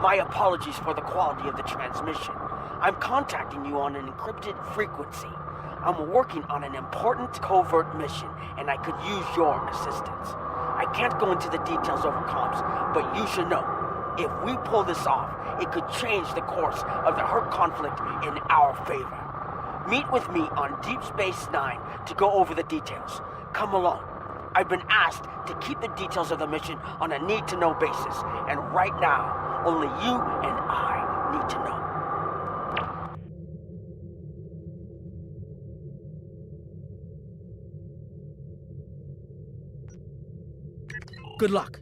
My apologies for the quality of the transmission. I'm contacting you on an encrypted frequency. I'm working on an important covert mission, and I could use your assistance. I can't go into the details over comms, but you should know, if we pull this off, it could change the course of the Hurt conflict in our favor. Meet with me on Deep Space Nine to go over the details. Come along. I've been asked to keep the details of the mission on a need-to-know basis, and right now, only you and I need to know. Good luck.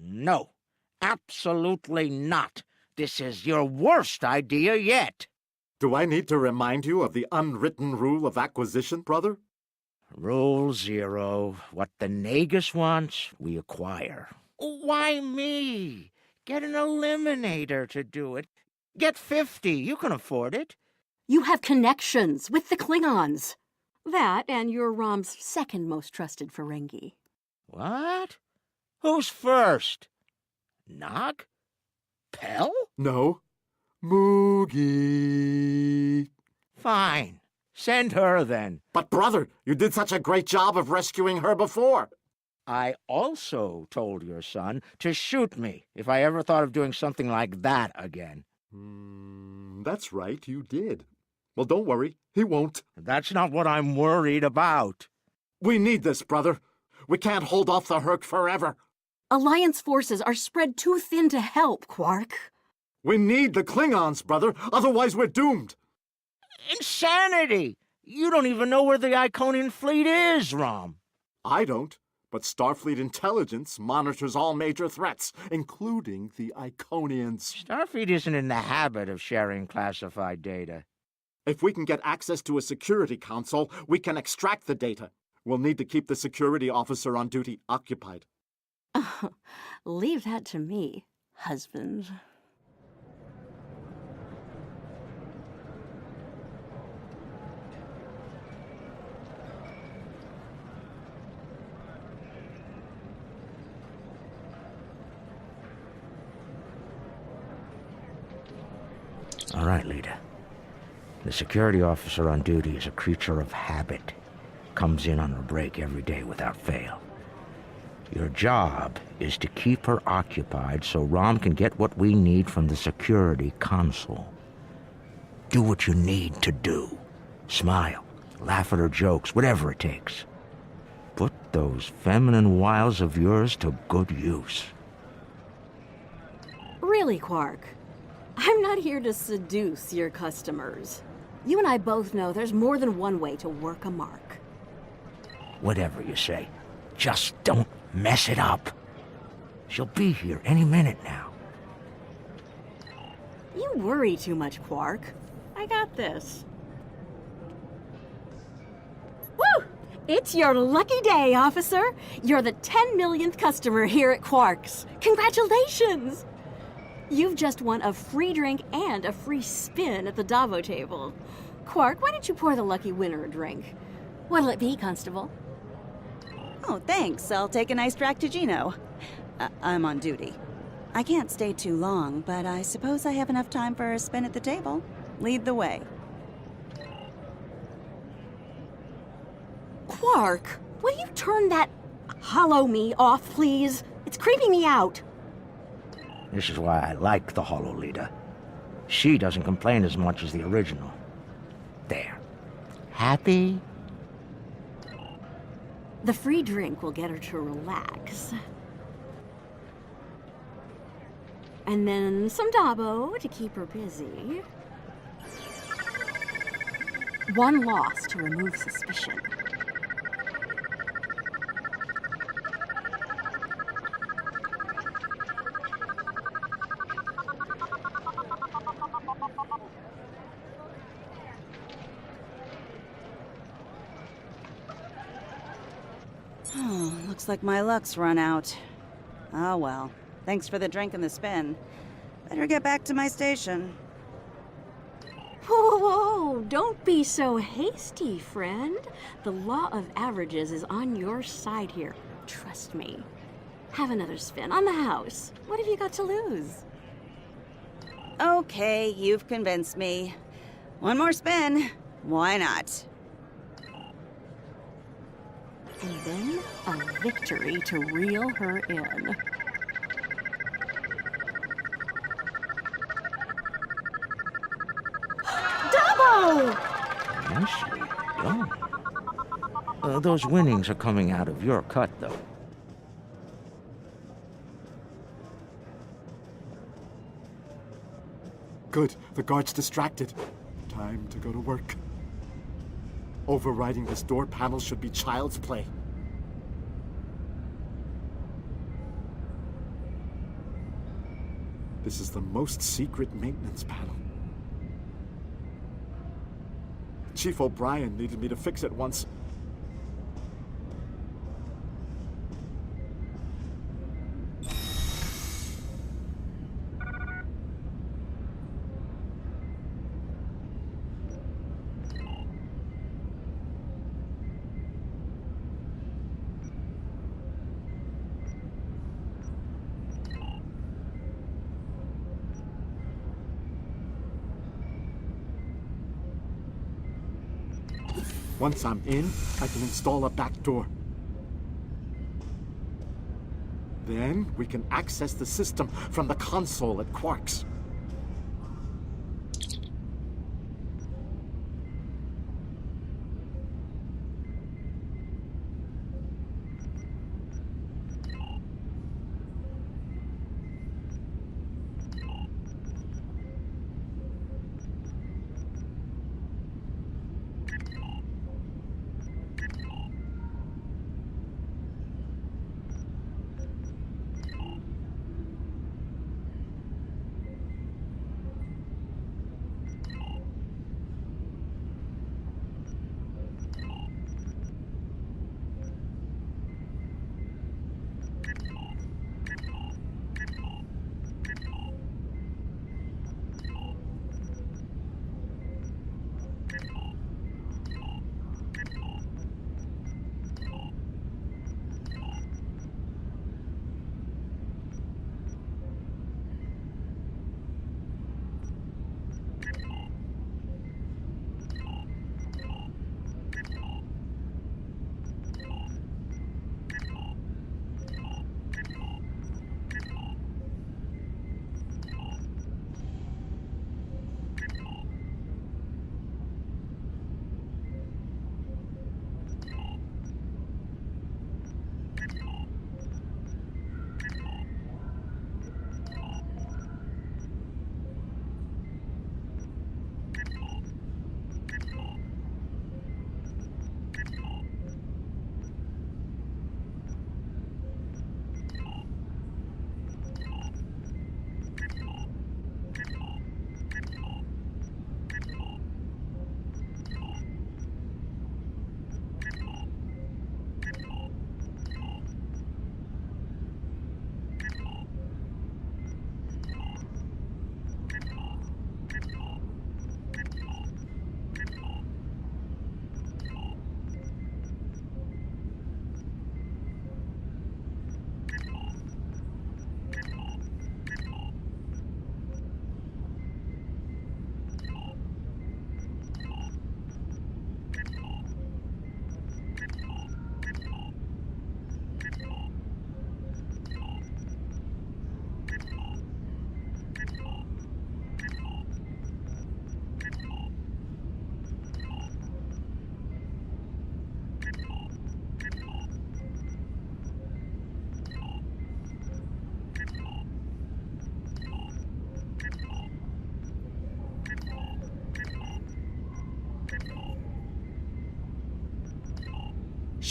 No, absolutely not. This is your worst idea yet. Do I need to remind you of the unwritten rule of acquisition, brother? Rule 0. What the Nagus wants, we acquire. Why me? Get an eliminator to do it. Get 50. You can afford it. You have connections with the Klingons. That and you're Rom's second most trusted Ferengi. What? Who's first? Nog? Pell? No. Moogie. Fine. Send her then. But brother, you did such a great job of rescuing her before. I also told your son to shoot me if I ever thought of doing something like that again. That's right, you did. Well, don't worry, he won't. That's not what I'm worried about. We need this, brother. We can't hold off the Herc forever. Alliance forces are spread too thin to help, Quark. We need the Klingons, brother. Otherwise, we're doomed. Insanity! You don't even know where the Iconian fleet is, Rom. I don't, but Starfleet intelligence monitors all major threats, including the Iconians. Starfleet isn't in the habit of sharing classified data. If we can get access to a security console, we can extract the data. We'll need to keep the security officer on duty occupied. Leave that to me, husband. All right, Lita. The security officer on duty is a creature of habit. Comes in on her break every day without fail. Your job is to keep her occupied so Rom can get what we need from the security console. Do what you need to do. Smile, laugh at her jokes, whatever it takes. Put those feminine wiles of yours to good use. Really, Quark? I'm not here to seduce your customers. You and I both know there's more than one way to work a mark. Whatever you say, just don't mess it up. She'll be here any minute now. You worry too much, Quark. I got this. Woo! It's your lucky day, officer. You're the 10 millionth customer here at Quark's. Congratulations! You've just won a free drink and a free spin at the Davo table. Quark, why don't you pour the lucky winner a drink? What'll it be, Constable? Oh, thanks. I'll take an iced Ractigino. I'm on duty. I can't stay too long, but I suppose I have enough time for a spin at the table. Lead the way. Quark, will you turn that hollow me off, please? It's creeping me out. This is why I like the Holo Leader. She doesn't complain as much as the original. There. Happy? The free drink will get her to relax. And then some Dabo to keep her busy. One loss to remove suspicion. Looks like my luck's run out. Oh well. Thanks for the drink and the spin. Better get back to my station. Whoa, whoa, don't be so hasty, friend. The law of averages is on your side here. Trust me. Have another spin on the house. What have you got to lose? Okay, you've convinced me. One more spin. Why not? And then a victory to reel her in. Dabo! Nicely done. Those winnings are coming out of your cut, though. Good. The guard's distracted. Time to go to work. Overriding this door panel should be child's play. This is the most secret maintenance panel. Chief O'Brien needed me to fix it once. Once I'm in, I can install a back door. Then we can access the system from the console at Quark's.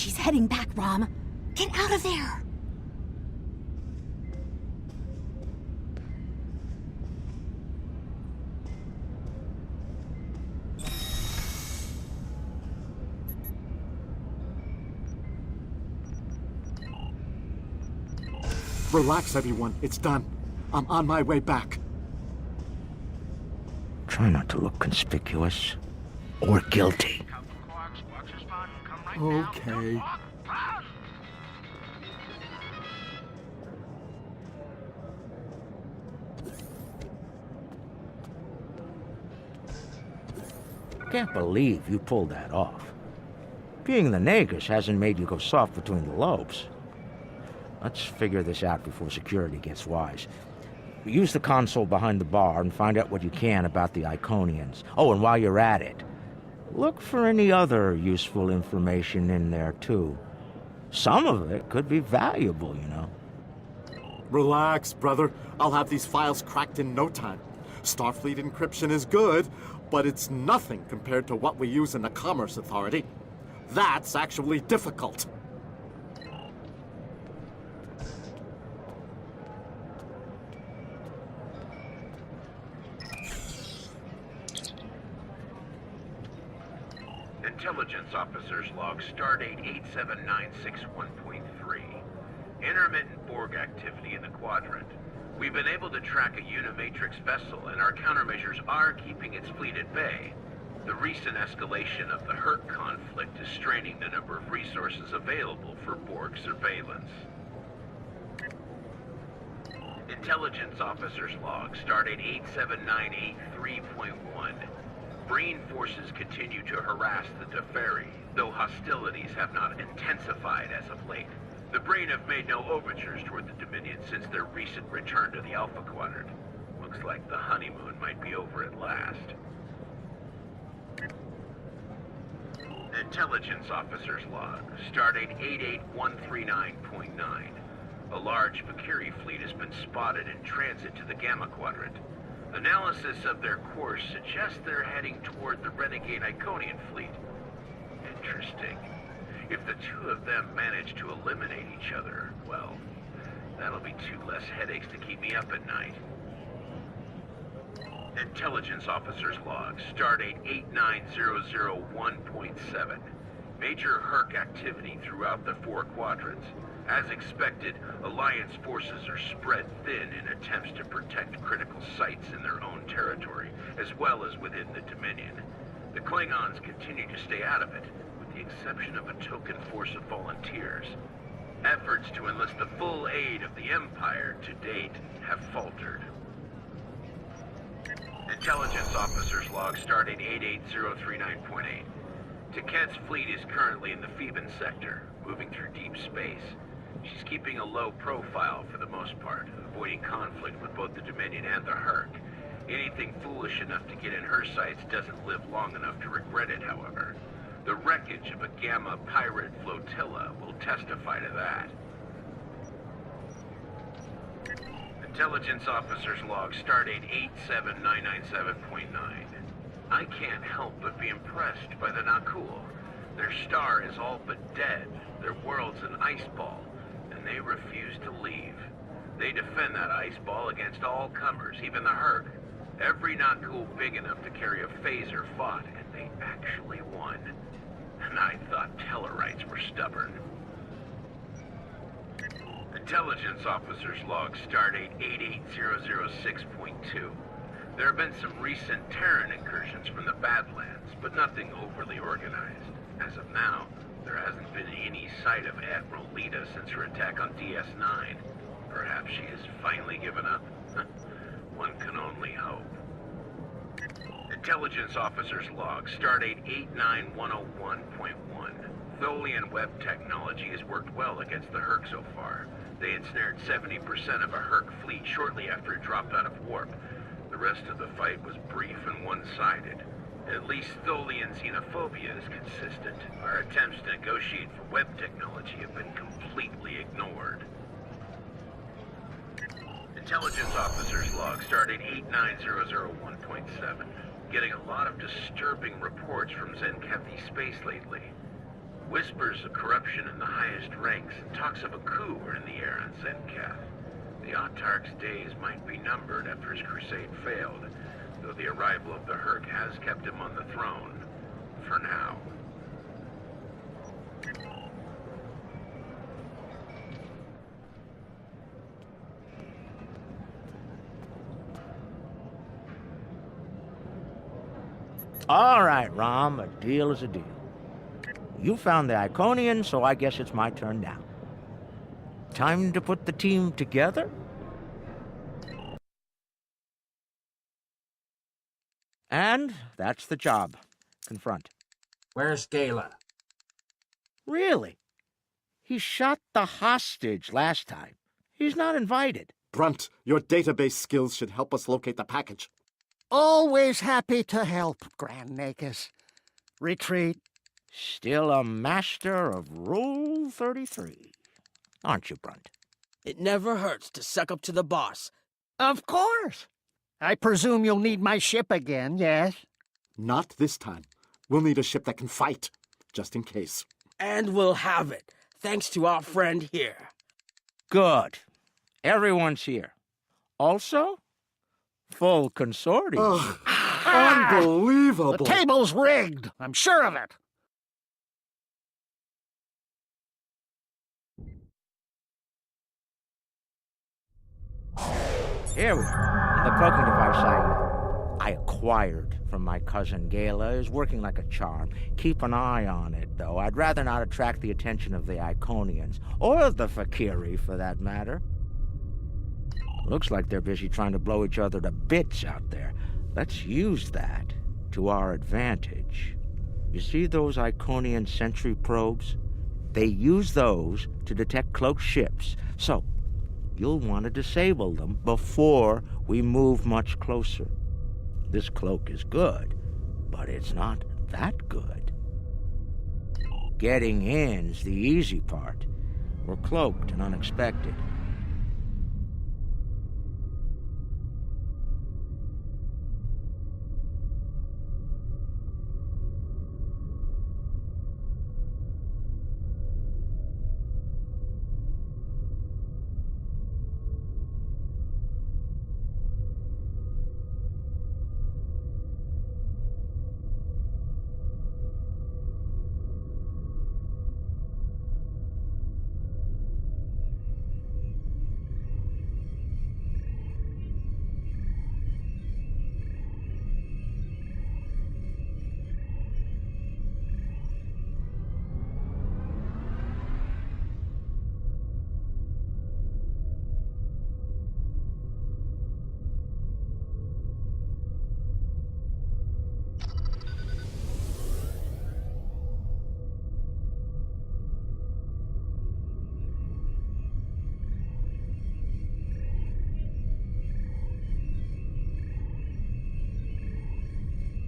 She's heading back, Rom. Get out of there! Relax, everyone. It's done. I'm on my way back. Try not to look conspicuous or guilty. Okay. Can't believe you pulled that off. Being the Nagus hasn't made you go soft between the lobes. Let's figure this out before security gets wise. Use the console behind the bar and find out what you can about the Iconians. Oh, and while you're at it, look for any other useful information in there, too. Some of it could be valuable, you know. Relax, brother. I'll have these files cracked in no time. Starfleet encryption is good, but it's nothing compared to what we use in the Commerce Authority. That's actually difficult. Intelligence Officers Log, Stardate 87961.3. Intermittent Borg activity in the Quadrant. We've been able to track a Unimatrix vessel, and our countermeasures are keeping its fleet at bay. The recent escalation of the Herc conflict is straining the number of resources available for Borg surveillance. Intelligence Officers Log, Stardate 87983.1. Breen forces continue to harass the Teferi, though hostilities have not intensified as of late. The Breen have made no overtures toward the Dominion since their recent return to the Alpha Quadrant. Looks like the honeymoon might be over at last. Intelligence Officers Log, Stardate 88139.9. A large Vakiri fleet has been spotted in transit to the Gamma Quadrant. Analysis of their course suggests they're heading toward the renegade Iconian fleet. Interesting. If the two of them manage to eliminate each other, well, that'll be two less headaches to keep me up at night. Intelligence Officers Log, Stardate 89001.7. Major Herc activity throughout the four quadrants. As expected, Alliance forces are spread thin in attempts to protect critical sites in their own territory, as well as within the Dominion. The Klingons continue to stay out of it, with the exception of a token force of volunteers. Efforts to enlist the full aid of the Empire to date have faltered. Intelligence Officers Log, Stardate 88039.8. Taket's fleet is currently in the Phoeban sector, moving through deep space. She's keeping a low profile for the most part, avoiding conflict with both the Dominion and the Herc. Anything foolish enough to get in her sights doesn't live long enough to regret it, however. The wreckage of a Gamma pirate flotilla will testify to that. Intelligence Officers Log, Stardate 87997.9. I can't help but be impressed by the Nakul. Their star is all but dead, their world's an ice ball, and they refuse to leave. They defend that ice ball against all comers, even the Herc. Every Nakul big enough to carry a phaser fought, and they actually won. And I thought Tellarites were stubborn. Intelligence Officers Log, Stardate 88006.2. There have been some recent Terran incursions from the Badlands, but nothing overly organized. As of now, there hasn't been any sight of Admiral Lita since her attack on DS9. Perhaps she has finally given up? One can only hope. Intelligence Officers Log, Stardate 89101.1. Tholian web technology has worked well against the Herc so far. They ensnared 70% of a Herc fleet shortly after it dropped out of warp. The rest of the fight was brief and one-sided. At least Tholian xenophobia is consistent. Our attempts to negotiate for web technology have been completely ignored. Intelligence Officers Log, Stardate 89001.7. Getting a lot of disturbing reports from Zenkethi space lately. Whispers of corruption in the highest ranks and talks of a coup are in the air on Zencath. The Autarch's days might be numbered after his crusade failed, though the arrival of the Herc has kept him on the throne. For now. All right, Rom, a deal is a deal. You found the Iconian, so I guess it's my turn now. Time to put the team together? And that's the job. Confront. Where's Gala? Really? He shot the hostage last time. He's not invited. Brunt, your database skills should help us locate the package. Always happy to help, Grand Nagus. Retreat. Still a master of Rule 33. Aren't you, Brunt? It never hurts to suck up to the boss. Of course. I presume you'll need my ship again, yes? Not this time. We'll need a ship that can fight, just in case. And we'll have it, thanks to our friend here. Good. Everyone's here. Also, full consortium. Oh, unbelievable! The table's rigged. I'm sure of it. Here we are. The cloaking device I acquired from my cousin Gala is working like a charm. Keep an eye on it, though. I'd rather not attract the attention of the Iconians, or the Fakiri, for that matter. Looks like they're busy trying to blow each other to bits out there. Let's use that to our advantage. You see those Iconian sentry probes? They use those to detect cloaked ships, so you'll want to disable them before we move much closer. This cloak is good, but it's not that good. Getting in's the easy part. We're cloaked and unexpected.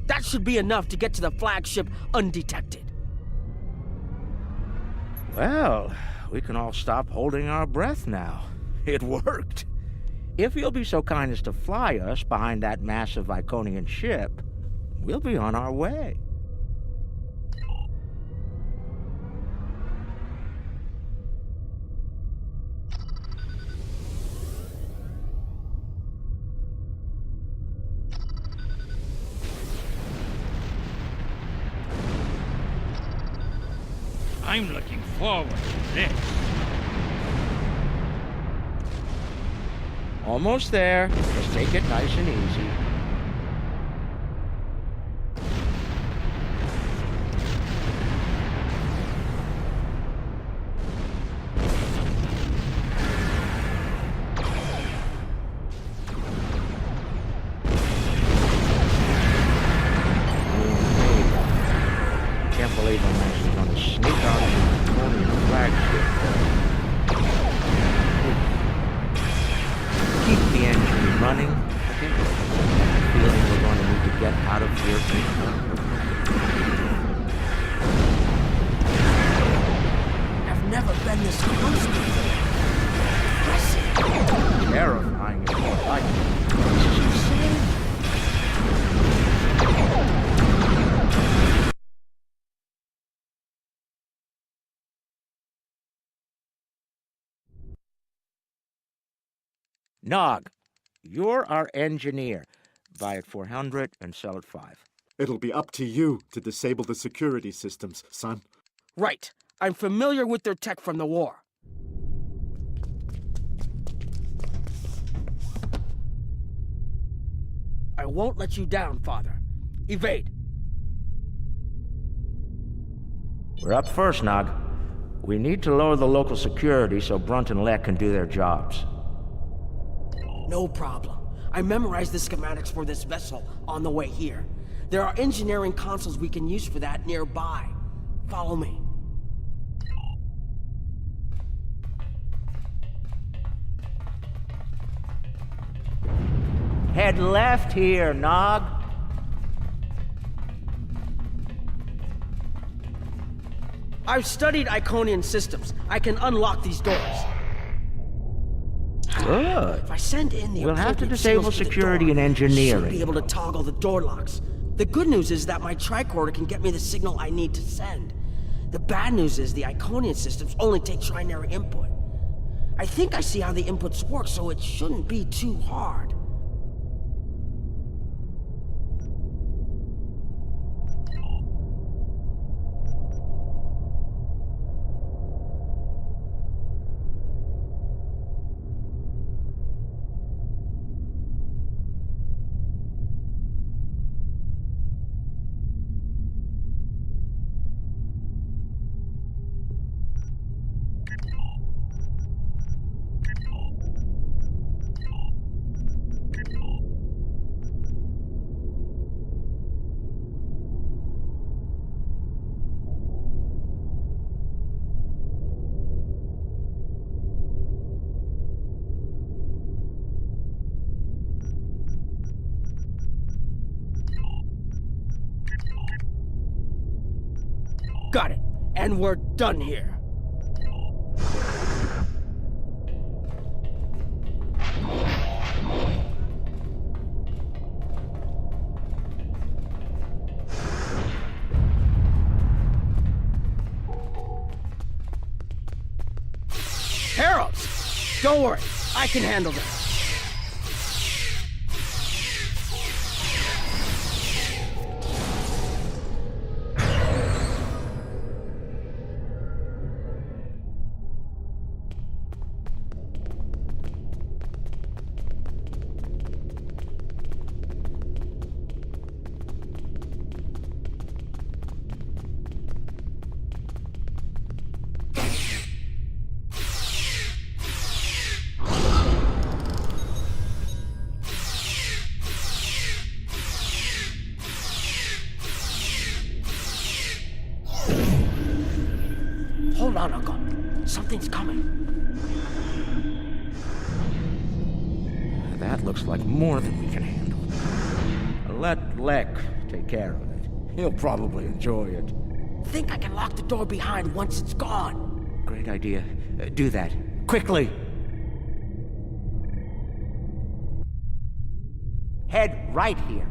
That should be enough to get to the flagship undetected. Well, we can all stop holding our breath now. It worked. If you'll be so kind as to fly us behind that massive Iconian ship, we'll be on our way. I'm looking forward to this. Almost there. Just take it nice and easy. Can't believe I'm actually going to sneak out of the Iconian flagship. Keep the engine running. Okay. Feeling we're going to need to get out of here. I've never been this close before. Terrifying is more like it. Nog, you're our engineer. Buy it 400 and sell it 5. It'll be up to you to disable the security systems, son. Right. I'm familiar with their tech from the war. I won't let you down, Father. Evade. We're up first, Nog. We need to lower the local security so Brunt and Lek can do their jobs. No problem. I memorized the schematics for this vessel on the way here. There are engineering consoles we can use for that nearby. Follow me. Head left here, Nog. I've studied Iconian systems. I can unlock these doors. Good. If I send in the We'll have to appropriate disable signals to the security door, and engineering. should be able to toggle the door locks. The good news is that my tricorder can get me the signal I need to send. The bad news is the Iconian systems only take trinary input. I think I see how the inputs work, so it shouldn't be too hard. Got it. And we're done here. Heralds! Don't worry, I can handle this. Hold on, Uncle. Something's coming. That looks like more than we can handle. Let Lek take care of it. He'll probably enjoy it. Think I can lock the door behind once it's gone. Great idea. Do that. Quickly! Head right here.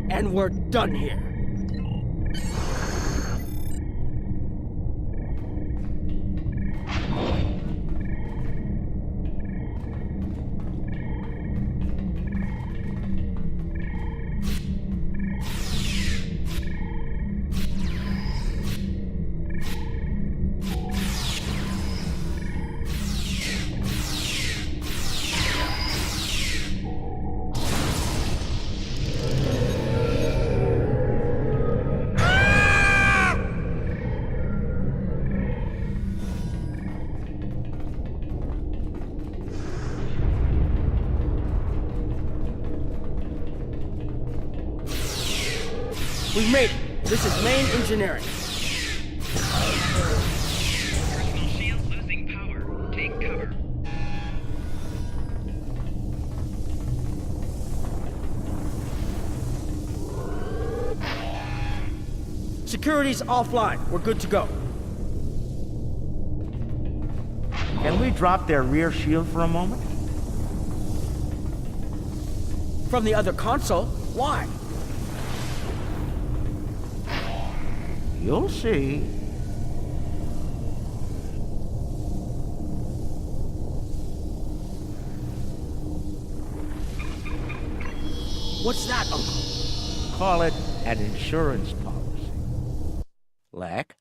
And we're done here. We've made it. This is main engineering. Personal shield losing power. Take cover. Security's offline. We're good to go. Can we drop their rear shield for a moment? From the other console? Why? You'll see. What's that, Uncle? Call it an insurance policy. Lek,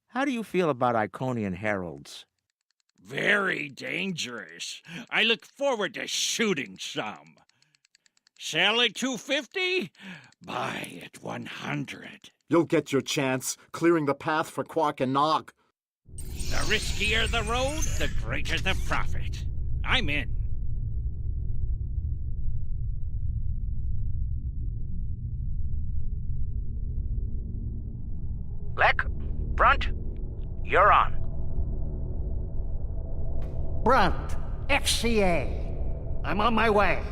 how do you feel about Iconian heralds? Very dangerous. I look forward to shooting some. Sell at 250? Buy at 100. You'll get your chance, clearing the path for Quark and Nog. The riskier the road, the greater the profit. I'm in. Lek, Brunt, you're on. Brunt, XCA. I'm on my way.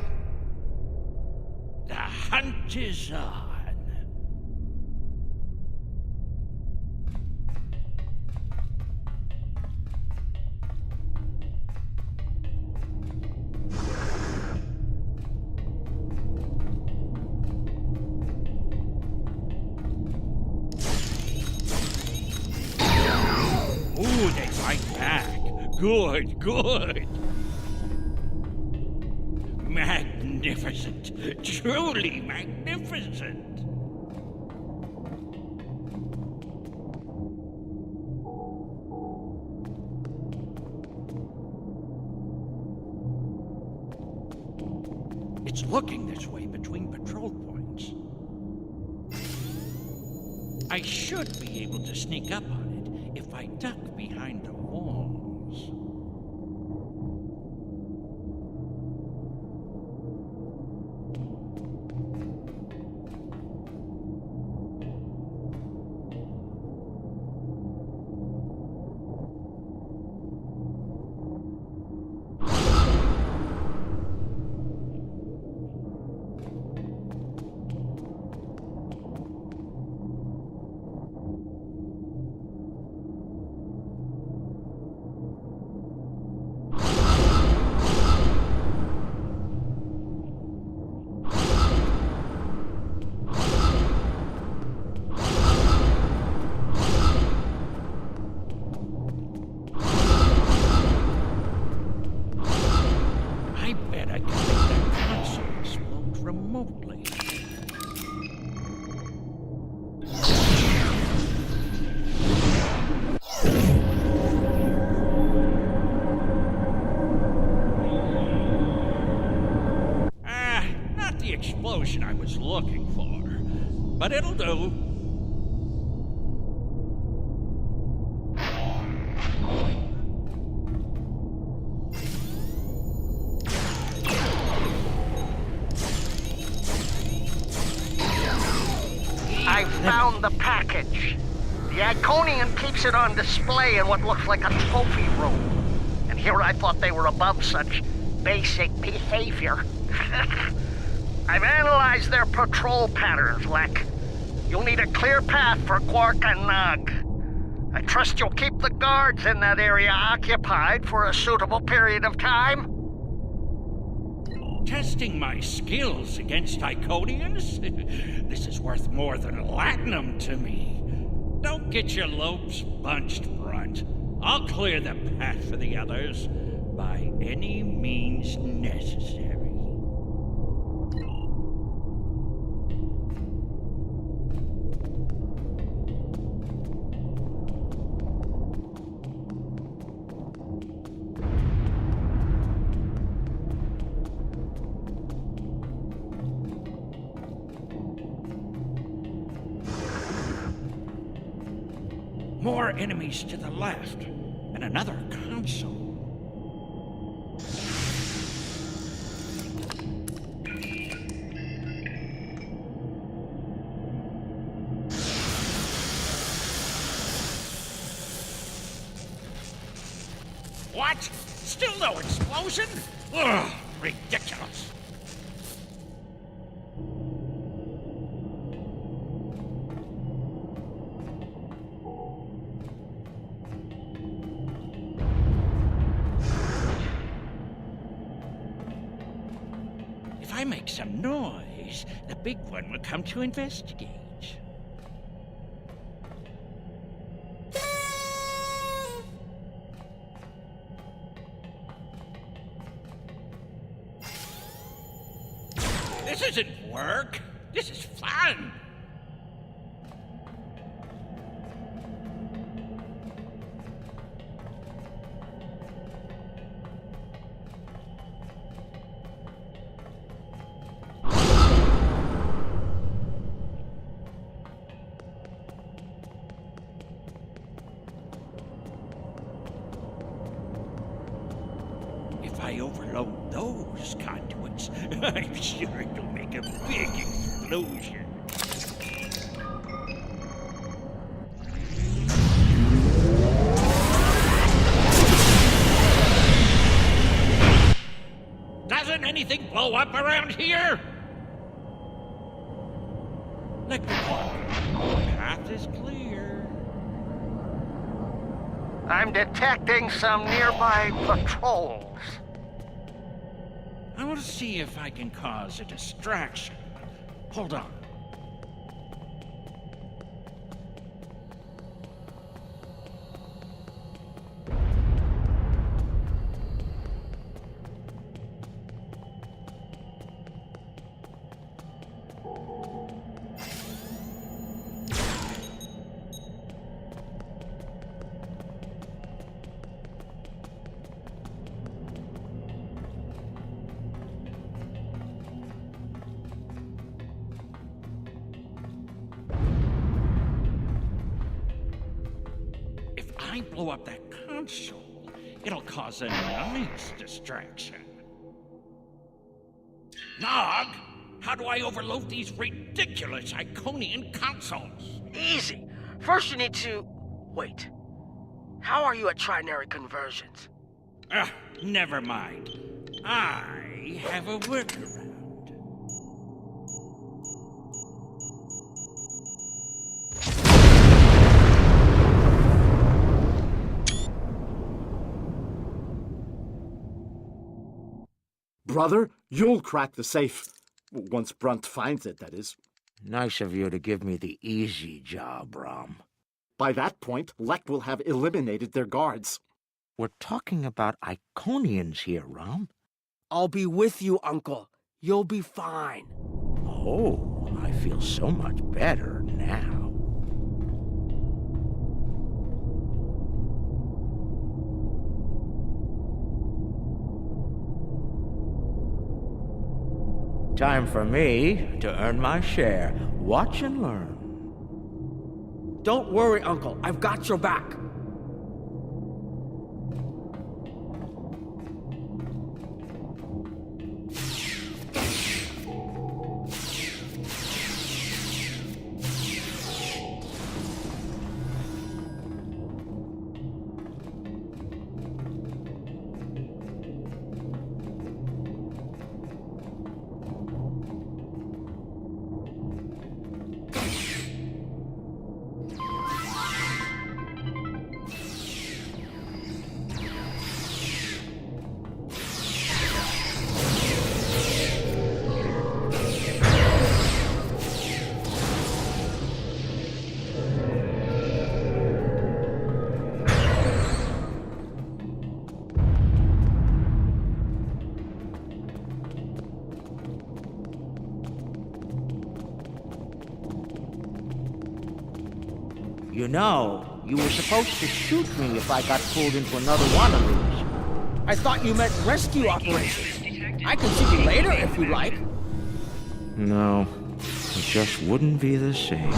The hunt is on. Ooh, they fight back. Good, good. Magnificent. Truly magnificent. It's looking this way between patrol points. I should be able to sneak up on it if I duck behind the walls. I bet I can make that console explode remotely. Not the explosion I was looking for, but it'll do. I found the package. The Iconian keeps it on display in what looks like a trophy room. And here I thought they were above such basic behavior. I've analyzed their patrol patterns, Lek. You'll need a clear path for Quark and Nog. I trust you'll keep the guards in that area occupied for a suitable period of time. Testing my skills against Iconians? This is worth more than latinum to me. Don't get your lopes bunched, Brunt. I'll clear the path for the others by any means necessary. More enemies to the left, and another console. What? Still no explosion? Ugh, ridiculous. If I make some noise, the big one will come to investigate. This isn't work. This is fun. If I overload those conduits, I'm sure it'll make a big explosion. Doesn't anything blow up around here? Liquid water. Path is clear. I'm detecting some nearby patrols. I want to see if I can cause a distraction. Hold on. If I blow up that console, it'll cause a nice distraction. Nog, how do I overload these ridiculous Iconian consoles? Easy. First you need to... Wait. How are you at trinary conversions? Never mind. I have a workaround. Brother, you'll crack the safe. Once Brunt finds it, that is. Nice of you to give me the easy job, Rom. By that point, Lect will have eliminated their guards. We're talking about Iconians here, Rom. I'll be with you, Uncle. You'll be fine. Oh, I feel so much better now. Time for me to earn my share. Watch and learn. Don't worry, Uncle. I've got your back. You know, you were supposed to shoot me if I got pulled into another one of these. I thought you meant rescue operations. I can see you later if you like. No, it just wouldn't be the same.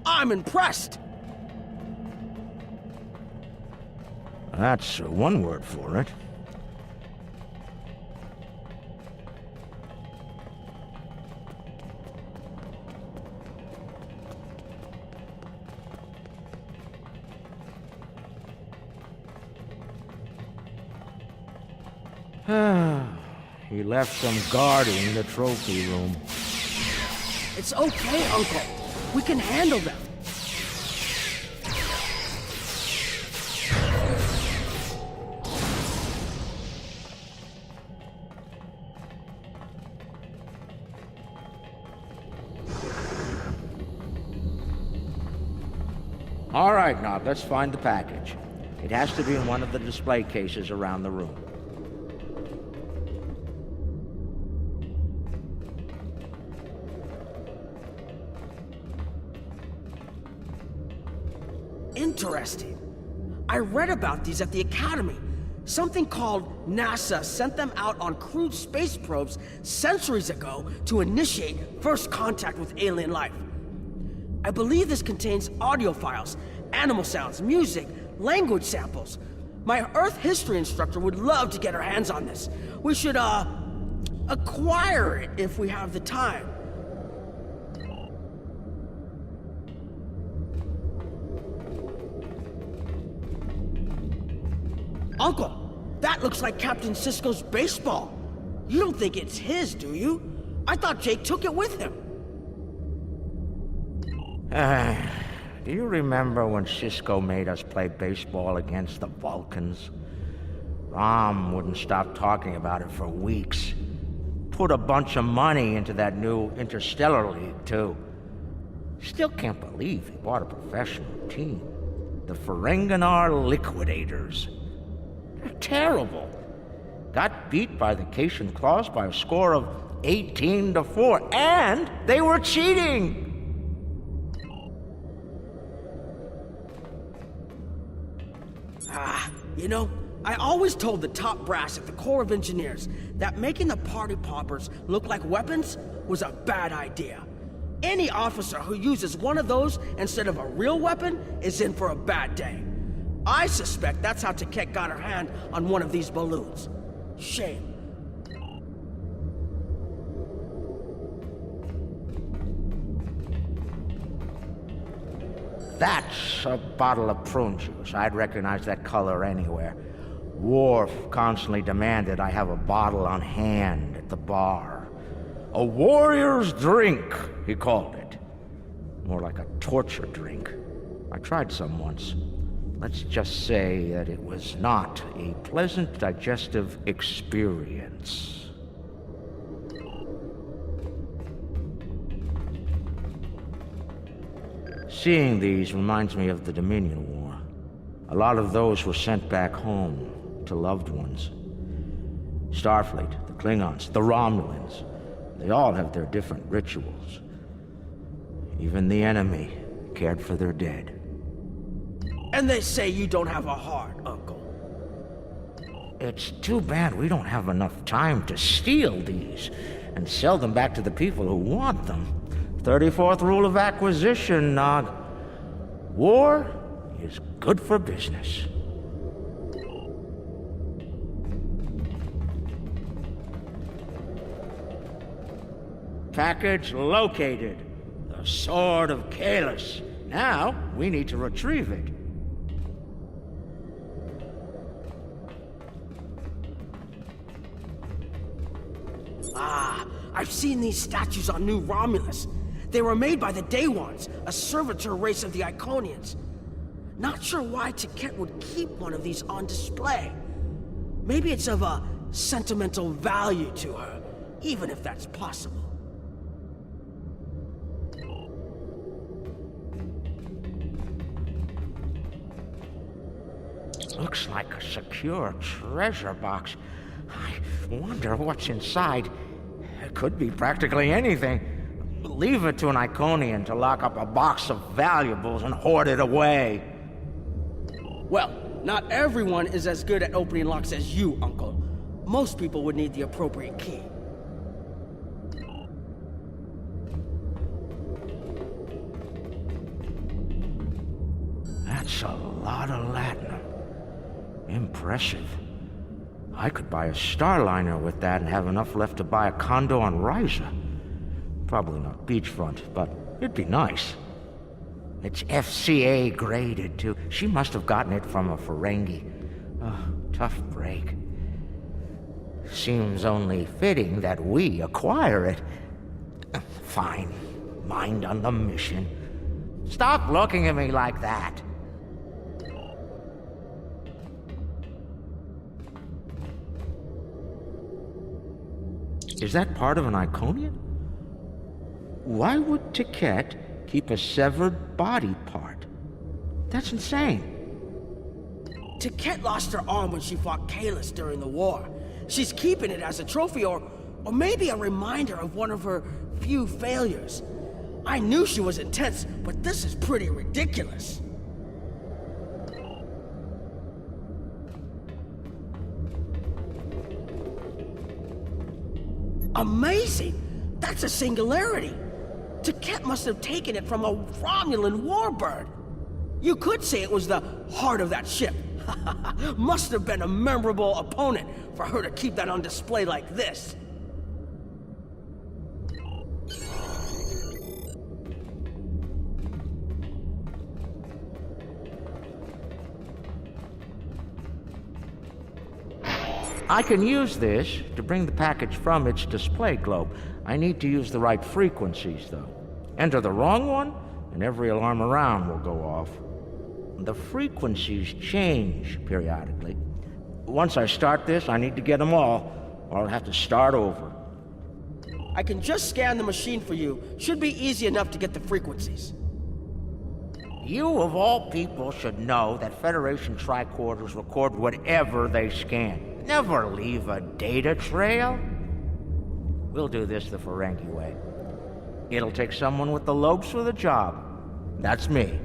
I'm impressed. That's one word for it. He left some guarding the trophy room. It's okay, Uncle. We can handle them. All right, Nog, let's find the package. It has to be in one of the display cases around the room. Interesting. I read about these at the Academy. Something called NASA sent them out on crewed space probes centuries ago to initiate first contact with alien life. I believe this contains audio files, animal sounds, music, language samples. My Earth history instructor would love to get her hands on this. We should, acquire it if we have the time. Uncle, that looks like Captain Sisko's baseball. You don't think it's his, do you? I thought Jake took it with him. Do you remember when Sisko made us play baseball against the Vulcans? Rom wouldn't stop talking about it for weeks. Put a bunch of money into that new Interstellar League, too. Still can't believe he bought a professional team. The Ferenginar Liquidators. They're terrible. Got beat by the Cation Claws by a score of 18-4, and they were cheating! You know, I always told the top brass at the Corps of Engineers that making the party poppers look like weapons was a bad idea. Any officer who uses one of those instead of a real weapon is in for a bad day. I suspect that's how Taket got her hand on one of these balloons. Shame. That's a bottle of prune juice. I'd recognize that color anywhere. Worf constantly demanded I have a bottle on hand at the bar. A warrior's drink, he called it. More like a torture drink. I tried some once. Let's just say that it was not a pleasant digestive experience. Seeing these reminds me of the Dominion War. A lot of those were sent back home to loved ones. Starfleet, the Klingons, the Romulans, they all have their different rituals. Even the enemy cared for their dead. And they say you don't have a heart, Uncle. It's too bad we don't have enough time to steal these and sell them back to the people who want them. 34th rule of acquisition, Nog. War is good for business. Package located. The Sword of Kahless. Now, we need to retrieve it. I I've seen these statues on New Romulus. They were made by the Day Ones, a servitor race of the Iconians. Not sure why Taket would keep one of these on display. Maybe it's of a sentimental value to her, even if that's possible. Looks like a secure treasure box. I wonder what's inside. It could be practically anything. Leave it to an Iconian to lock up a box of valuables and hoard it away. Well, not everyone is as good at opening locks as you, Uncle. Most people would need the appropriate key. That's a lot of Latinum. Impressive. I could buy a Starliner with that and have enough left to buy a condo on Ryza. Probably not beachfront, but it'd be nice. It's FCA graded, too. She must have gotten it from a Ferengi. Oh, tough break. Seems only fitting that we acquire it. Fine. Mind on the mission. Stop looking at me like that. Is that part of an Iconian? Why would Taket keep a severed body part? That's insane. Taket lost her arm when she fought Kahless during the war. She's keeping it as a trophy or maybe a reminder of one of her few failures. I knew she was intense, but this is pretty ridiculous. Amazing! That's a singularity! Taket must have taken it from a Romulan warbird. You could say it was the heart of that ship. Must have been a memorable opponent for her to keep that on display like this. I can use this to bring the package from its display globe. I need to use the right frequencies, though. Enter the wrong one, and every alarm around will go off. The frequencies change periodically. Once I start this, I need to get them all, or I'll have to start over. I can just scan the machine for you. Should be easy enough to get the frequencies. You, of all people, should know that Federation tricorders record whatever they scan. Never leave a data trail. We'll do this the Ferengi way. It'll take someone with the lobes for the job. That's me.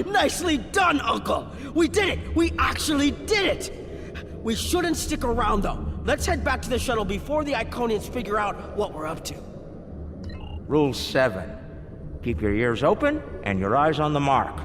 Nicely done, Uncle! We did it! We actually did it! We shouldn't stick around, though. Let's head back to the shuttle before the Iconians figure out what we're up to. Rule 7. Keep your ears open and your eyes on the mark.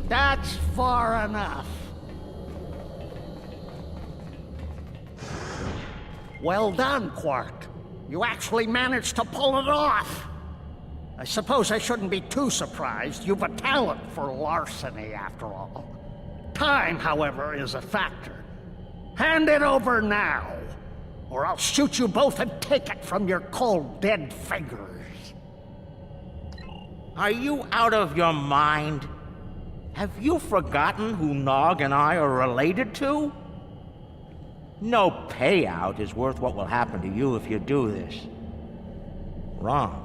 That's far enough. Well done, Quark. You actually managed to pull it off. I suppose I shouldn't be too surprised. You've a talent for larceny, after all. Time, however, is a factor. Hand it over now, or I'll shoot you both and take it from your cold, dead fingers. Are you out of your mind? Have you forgotten who Nog and I are related to? No payout is worth what will happen to you if you do this. Wrong.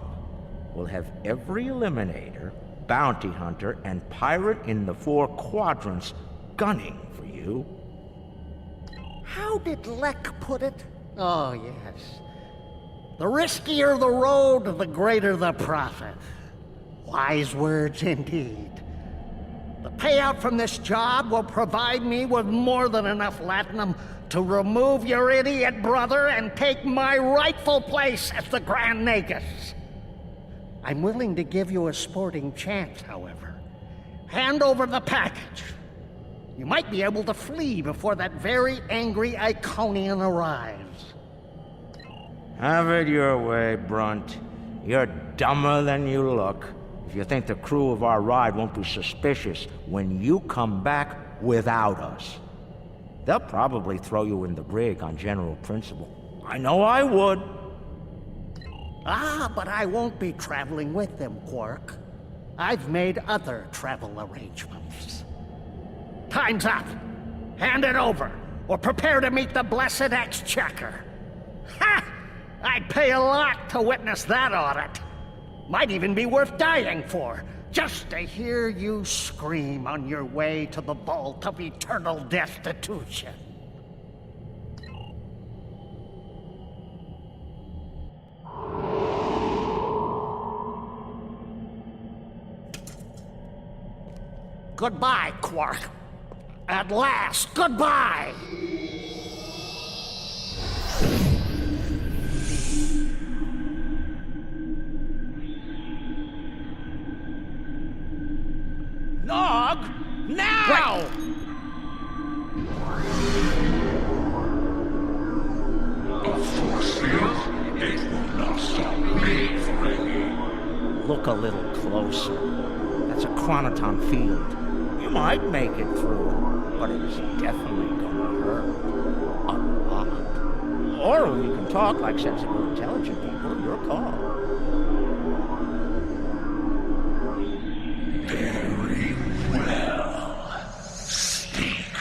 We'll have every Eliminator, bounty hunter, and pirate in the 4 quadrants gunning for you. How did Lek put it? Oh, yes. The riskier the road, the greater the profit. Wise words indeed. The payout from this job will provide me with more than enough latinum to remove your idiot brother and take my rightful place as the Grand Nagus. I'm willing to give you a sporting chance, however. Hand over the package. You might be able to flee before that very angry Iconian arrives. Have it your way, Brunt. You're dumber than you look. If you think the crew of our ride won't be suspicious when you come back without us. They'll probably throw you in the brig on general principle. I know I would. Ah, but I won't be traveling with them, Quark. I've made other travel arrangements. Time's up. Hand it over, or prepare to meet the blessed Exchequer. Ha! I'd pay a lot to witness that audit. Might even be worth dying for, just to hear you scream on your way to the vault of eternal destitution. Goodbye, Quark. At last, goodbye! Nog! Now! Look a little closer. That's a chronoton field. You might make it through, but it's definitely gonna hurt. A lot. Or we can talk like sensible, intelligent people. Your call. Very well. Speak.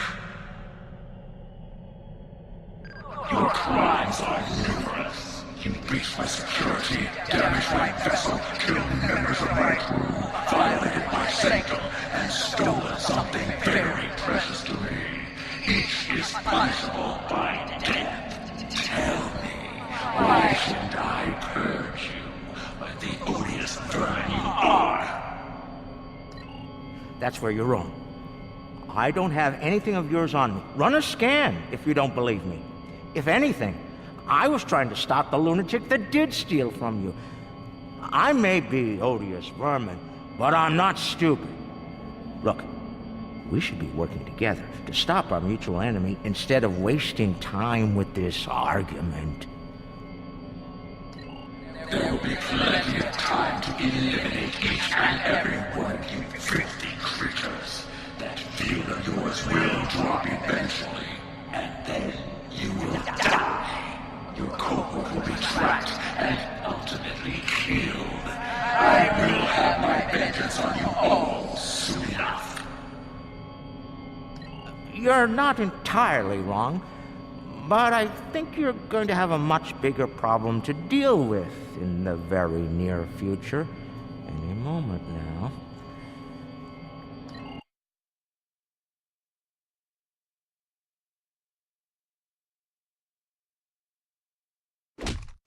Your crimes are numerous. You breached my security, damaged my vessel, killed members of my crew, violated my sanctum, and stolen something very precious to me. Each is punishable by death. Tell me, why should I purge you like the odious vermin you are? That's where you're wrong. I don't have anything of yours on me. Run a scan if you don't believe me. If anything, I was trying to stop the lunatic that did steal from you. I may be odious vermin, but I'm not stupid. Look, we should be working together to stop our mutual enemy instead of wasting time with this argument. There will be plenty of time to eliminate each and every one of you thrifty creatures. That field of yours will drop eventually, and then you will die. Your cohort will be tracked and ultimately killed. I will have my vengeance on you all soon enough. You're not entirely wrong, but I think you're going to have a much bigger problem to deal with in the very near future. Any moment now.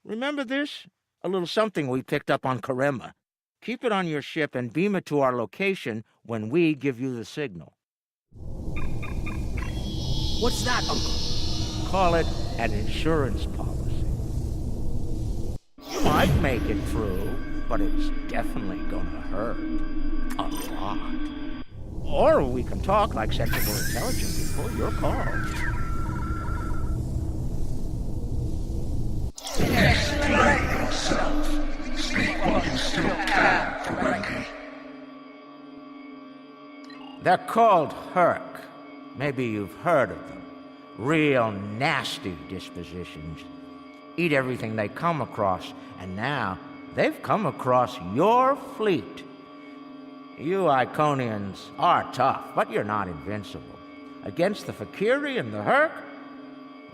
Remember this? A little something we picked up on Karema. Keep it on your ship and beam it to our location when we give you the signal. What's that, Uncle? Call it an insurance policy. You might make it through, but it's definitely gonna hurt. A lot. Or we can talk like sensible, intelligent people. Your call. Explain yourself. Speak while you still can, Ferengi. They're called Herc. Maybe you've heard of them. Real nasty dispositions. Eat everything they come across, and now they've come across your fleet. You Iconians are tough, but you're not invincible. Against the Fakiri and the Herc,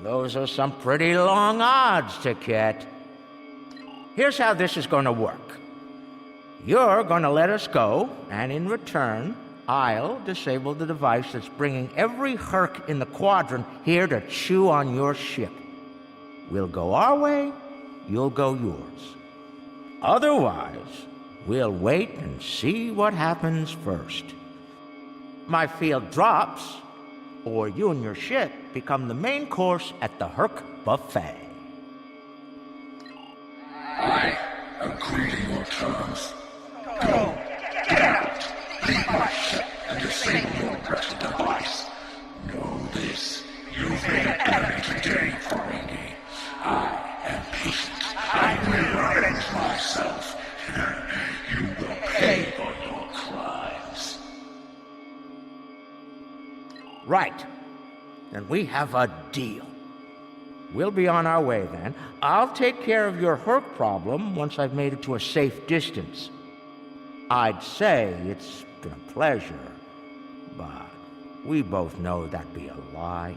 those are some pretty long odds, Taket. Here's how this is going to work. You're going to let us go, and in return, I'll disable the device that's bringing every Herc in the quadrant here to chew on your ship. We'll go our way, you'll go yours. Otherwise, we'll wait and see what happens first. My field drops, or you and your ship become the main course at the Herc buffet. I agree to your terms. Go, get out, leave my ship and disable your wretched device. Know this, you've made an enemy today, Ferengi. I am patient. I will avenge myself. You will pay for your crimes. Right. Then we have a deal. We'll be on our way then. I'll take care of your Herc problem once I've made it to a safe distance. I'd say it's been a pleasure, but we both know that'd be a lie.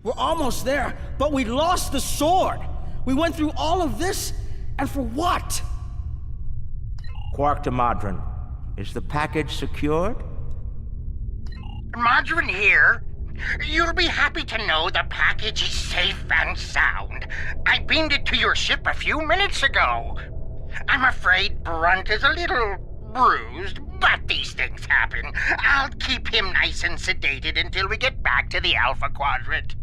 We're almost there, but we lost the sword. We went through all of this, and for what? Quark to Modron. Is the package secured? Modron here. You'll be happy to know the package is safe and sound. I beamed it to your ship a few minutes ago. I'm afraid Brunt is a little bruised, but these things happen. I'll keep him nice and sedated until we get back to the Alpha Quadrant.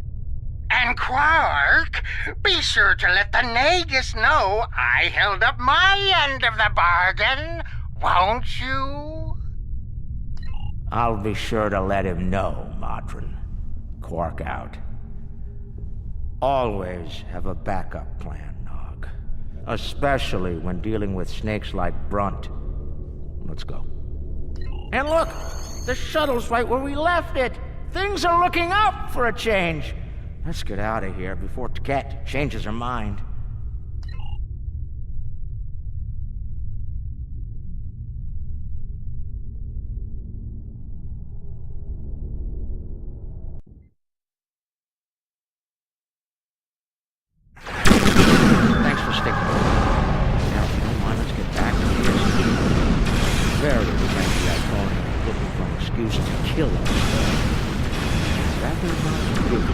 And Quark, be sure to let the Nagus know I held up my end of the bargain, won't you? I'll be sure to let him know, Modron. Quark out. Always have a backup plan, Nog. Especially when dealing with snakes like Brunt. Let's go. And look! The shuttle's right where we left it! Things are looking up for a change! Let's get out of here before Taket changes her mind. Thanks for sticking with me. Now, if you don't mind, let's get back to this. Very friendly Iconian looking for an excuse to kill us. Rather not good.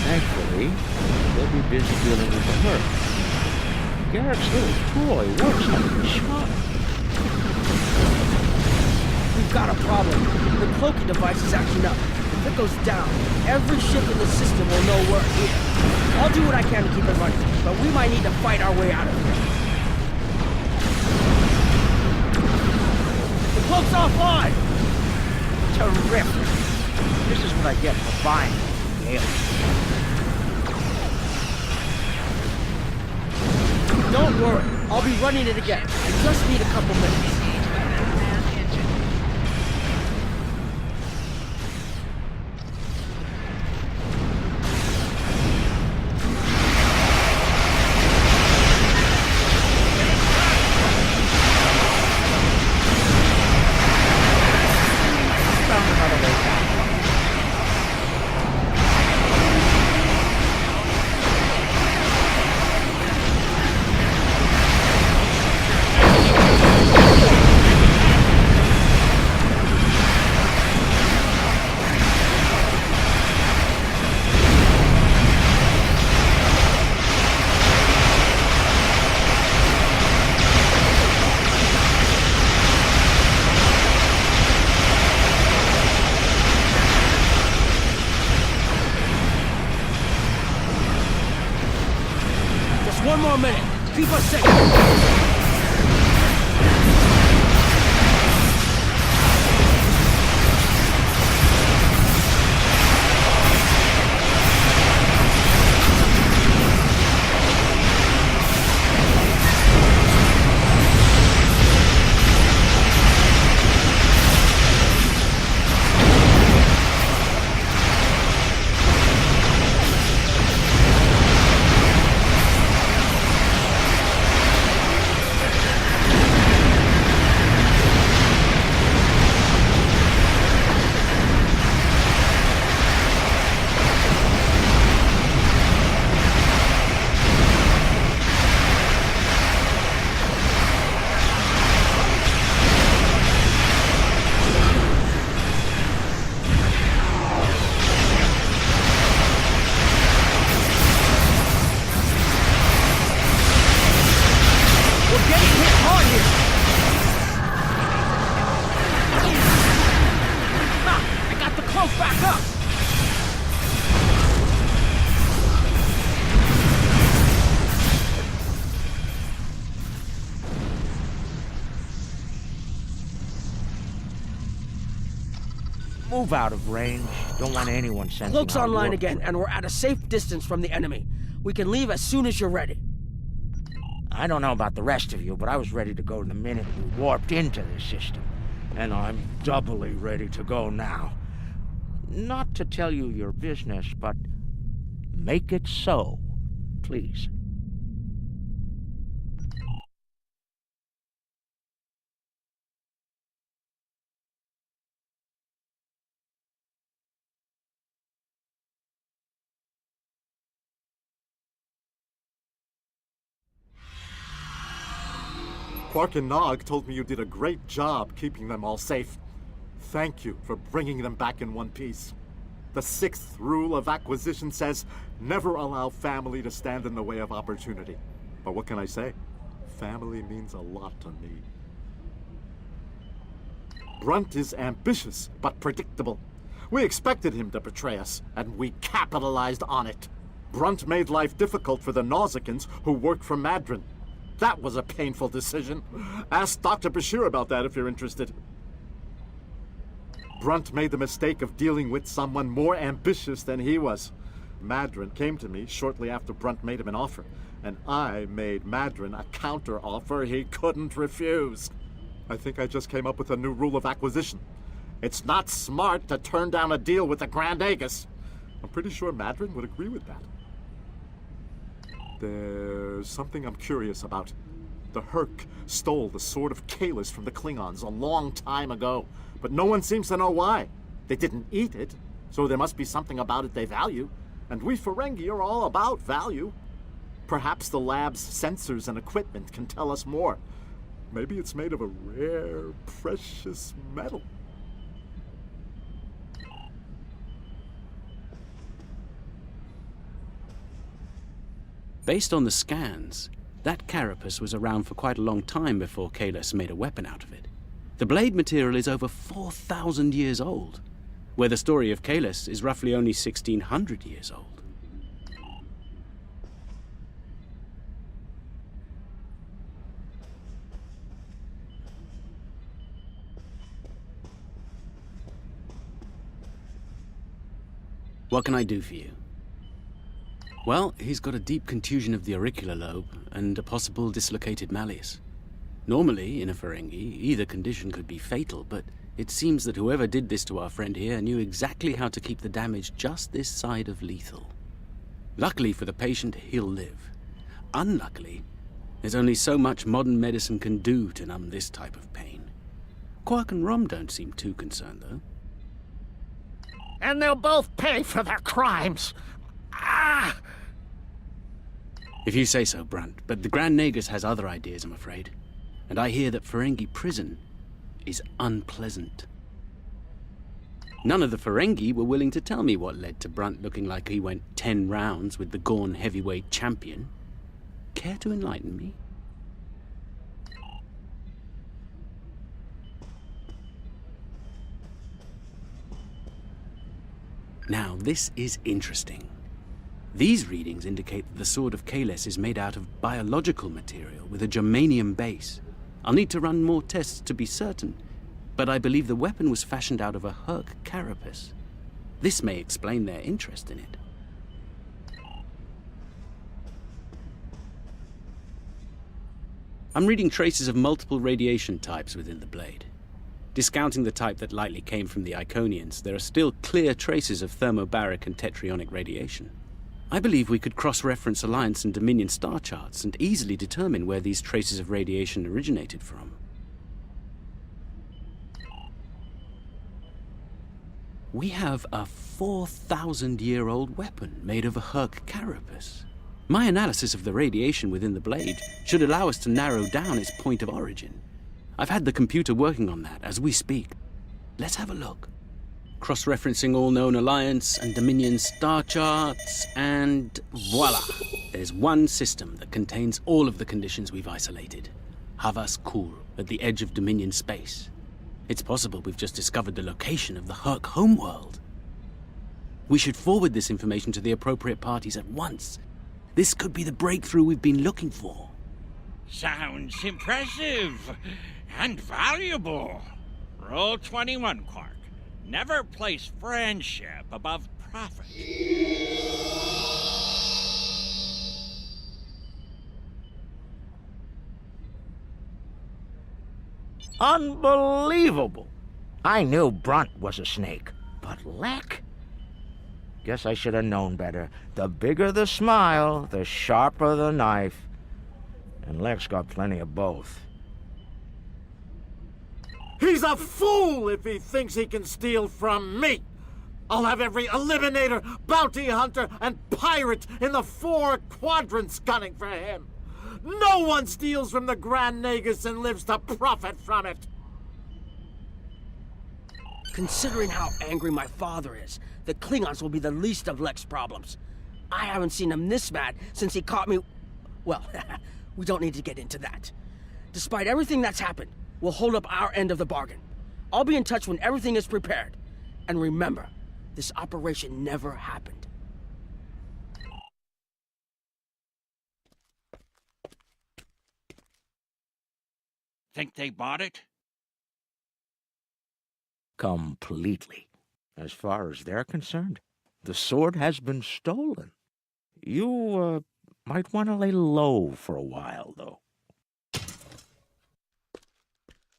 Thankfully, they'll be busy dealing with the Herc. Garrick's little toy works like a charm. We've got a problem. The cloaking device is acting up. If it goes down, every ship in the system will know we're here. I'll do what I can to keep it running, but we might need to fight our way out of here. The cloak's offline! Terrific. This is what I get for buying Gale. Don't worry, I'll be running it again. I just need a couple minutes. for sake! Move out of range. Don't want anyone sensing Cloak's our online warp. again, and we're at a safe distance from the enemy. We can leave as soon as you're ready. I don't know about the rest of you, but I was ready to go the minute we warped into this system. And I'm doubly ready to go now. Not to tell you your business, but make it so, please. Quark and Nog told me you did a great job keeping them all safe. Thank you for bringing them back in one piece. The 6th rule of acquisition says, never allow family to stand in the way of opportunity. But what can I say? Family means a lot to me. Brunt is ambitious, but predictable. We expected him to betray us, and we capitalized on it. Brunt made life difficult for the Nausicans who work for Madron. That was a painful decision. Ask Dr. Bashir about that if you're interested. Brunt made the mistake of dealing with someone more ambitious than he was. Madron came to me shortly after Brunt made him an offer, and I made Madron a counter-offer he couldn't refuse. I think I just came up with a new rule of acquisition. It's not smart to turn down a deal with the Grand Aegis. I'm pretty sure Madron would agree with that. There's something I'm curious about. The Herc stole the Sword of Kahless from the Klingons a long time ago, but no one seems to know why. They didn't eat it, so there must be something about it they value, and we Ferengi are all about value. Perhaps the lab's sensors and equipment can tell us more. Maybe it's made of a rare, precious metal. Based on the scans, that carapace was around for quite a long time before Kahless made a weapon out of it. The blade material is over 4,000 years old, where the story of Kahless is roughly only 1,600 years old. What can I do for you? Well, he's got a deep contusion of the auricular lobe and a possible dislocated malleus. Normally, in a Ferengi, either condition could be fatal, but it seems that whoever did this to our friend here knew exactly how to keep the damage just this side of lethal. Luckily for the patient, he'll live. Unluckily, there's only so much modern medicine can do to numb this type of pain. Quark and Rom don't seem too concerned, though. And they'll both pay for their crimes. Ah! If you say so, Brunt, but the Grand Nagus has other ideas, I'm afraid. And I hear that Ferengi prison is unpleasant. None of the Ferengi were willing to tell me what led to Brunt looking like he went 10 rounds with the Gorn heavyweight champion. Care to enlighten me? Now, this is interesting. These readings indicate that the Sword of Kalis is made out of biological material with a germanium base. I'll need to run more tests to be certain, but I believe the weapon was fashioned out of a Herc carapace. This may explain their interest in it. I'm reading traces of multiple radiation types within the blade. Discounting the type that likely came from the Iconians, there are still clear traces of thermobaric and tetrionic radiation. I believe we could cross-reference Alliance and Dominion star charts and easily determine where these traces of radiation originated from. We have a 4,000-year-old weapon made of a Herc carapace. My analysis of the radiation within the blade should allow us to narrow down its point of origin. I've had the computer working on that as we speak. Let's have a look. Cross-referencing all known Alliance and Dominion star charts, and voila! There's one system that contains all of the conditions we've isolated. Havas Kul, at the edge of Dominion space. It's possible we've just discovered the location of the Herc homeworld. We should forward this information to the appropriate parties at once. This could be the breakthrough we've been looking for. Sounds impressive and valuable. Roll 21, Quark. Never place friendship above profit. Unbelievable! I knew Brunt was a snake, but Lek? Guess I should have known better. The bigger the smile, the sharper the knife. And Lek's got plenty of both. He's a fool if he thinks he can steal from me! I'll have every Eliminator, Bounty Hunter, and Pirate in the 4 quadrants gunning for him! No one steals from the Grand Nagus and lives to profit from it! Considering how angry my father is, the Klingons will be the least of Lek's problems. I haven't seen him this mad since he caught me... Well, we don't need to get into that. Despite everything that's happened, we'll hold up our end of the bargain. I'll be in touch when everything is prepared. And remember, this operation never happened. Think they bought it? Completely. As far as they're concerned, the sword has been stolen. You, might want to lay low for a while, though.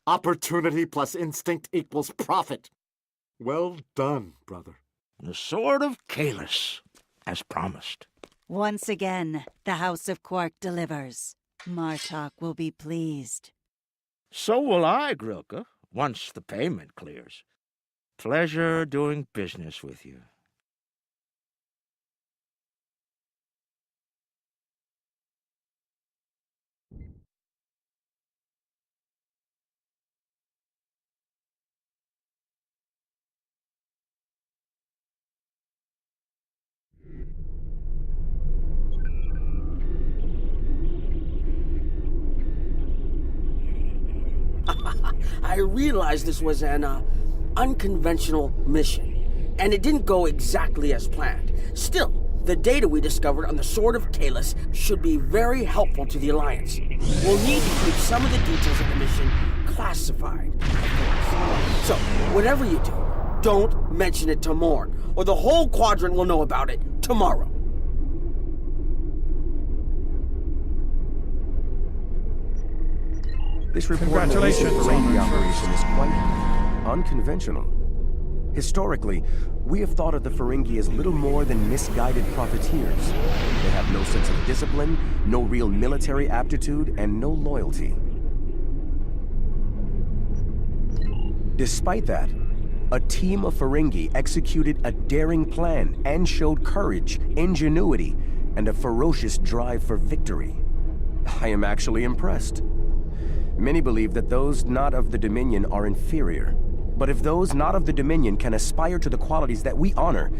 Opportunity plus instinct equals profit. Well done, brother. The Sword of Kalis, as promised. Once again, the House of Quark delivers. Martok will be pleased. So will I, Grilka, once the payment clears. Pleasure doing business with you. I realized this was an, unconventional mission, and it didn't go exactly as planned. Still, the data we discovered on the Sword of Kalis should be very helpful to the Alliance. We'll need to keep some of the details of the mission classified, of course. So, whatever you do, don't mention it to Morn, or the whole Quadrant will know about it tomorrow. This congratulations Ferengi operation is quite unconventional. Historically, we have thought of the Ferengi as little more than misguided profiteers. They have no sense of discipline, no real military aptitude, and no loyalty. Despite that, a team of Ferengi executed a daring plan and showed courage, ingenuity, and a ferocious drive for victory. I am actually impressed. Many believe that those not of the Dominion are inferior. But if those not of the Dominion can aspire to the qualities that we honor,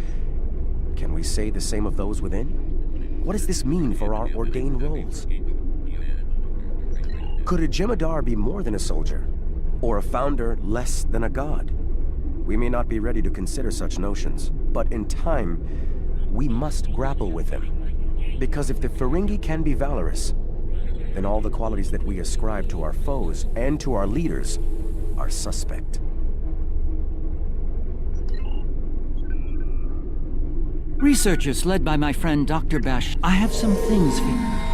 can we say the same of those within? What does this mean for our ordained roles? Could a Jemadar be more than a soldier? Or a founder less than a god? We may not be ready to consider such notions, but in time, we must grapple with him. Because if the Ferengi can be valorous, then all the qualities that we ascribe to our foes and to our leaders are suspect. Researchers led by my friend Dr. Bash, I have some things for you.